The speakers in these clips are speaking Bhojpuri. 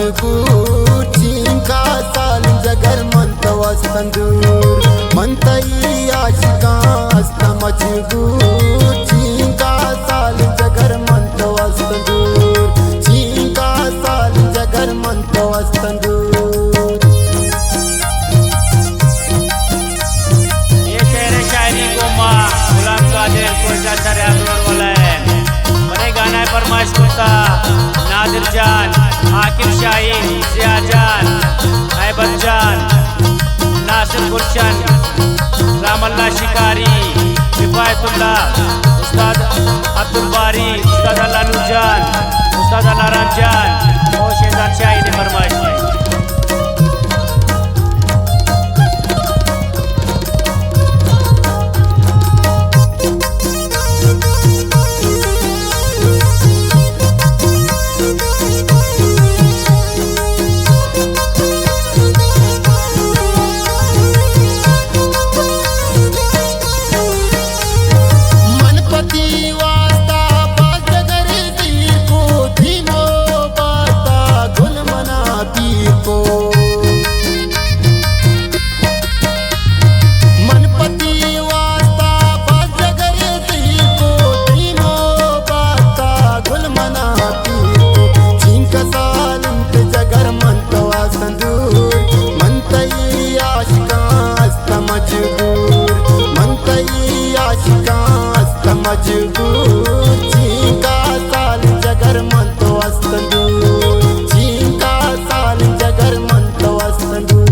मजबूर चिंका साल जगर मंत वस्तंदूर मंतई आशिका अस्ता मजबूर चिंका साल जगर मंत वस्तंदूर चिंका साल जगर मंत वस्तंदूर। ये शेर शायरी गोमा गुलाम कादिर कोयटा सारे आंदोलन वाला है। बने गाना है फरमाइश करता नादिर जान, आकिब शाहीन, जिया जान, ऐबत जान, नासिर गुलशन, रामल्ला शिकारी, किफायतुल्लाह, उस्ताद अब्दुल बारी, उस्ताद लालू जान, उस्ताद नारायण जान और शेजान शाही ने फरमाइश की। मजबूर चिंका साल जगर मंत वस्तंदूर चिंका साल जगर मंत वस्तंदूर।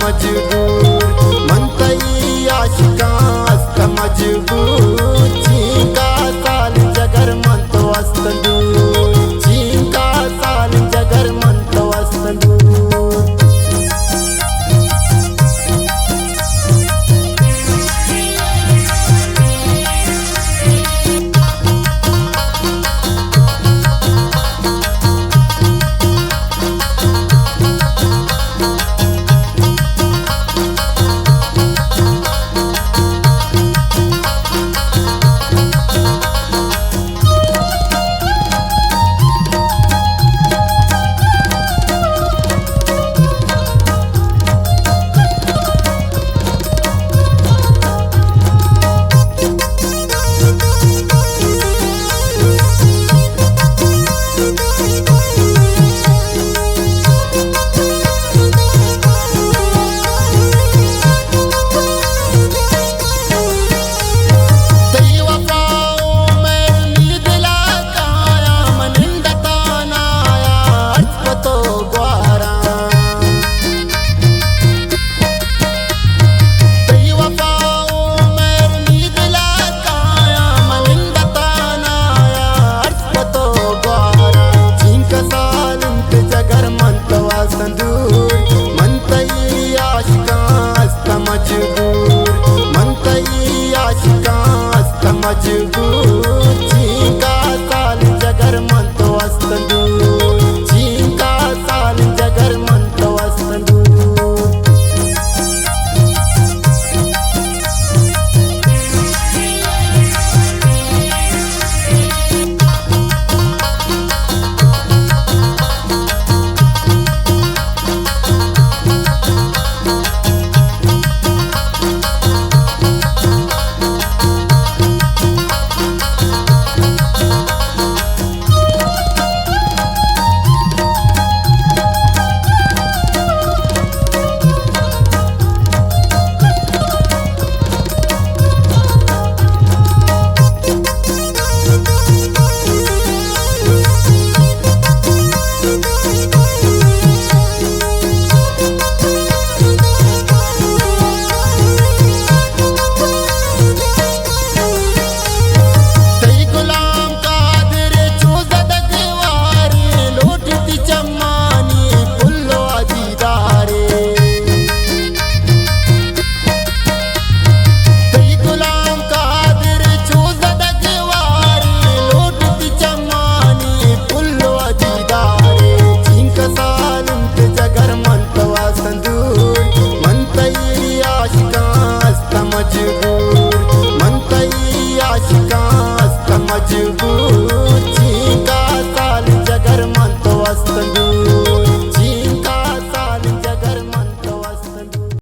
मजबूर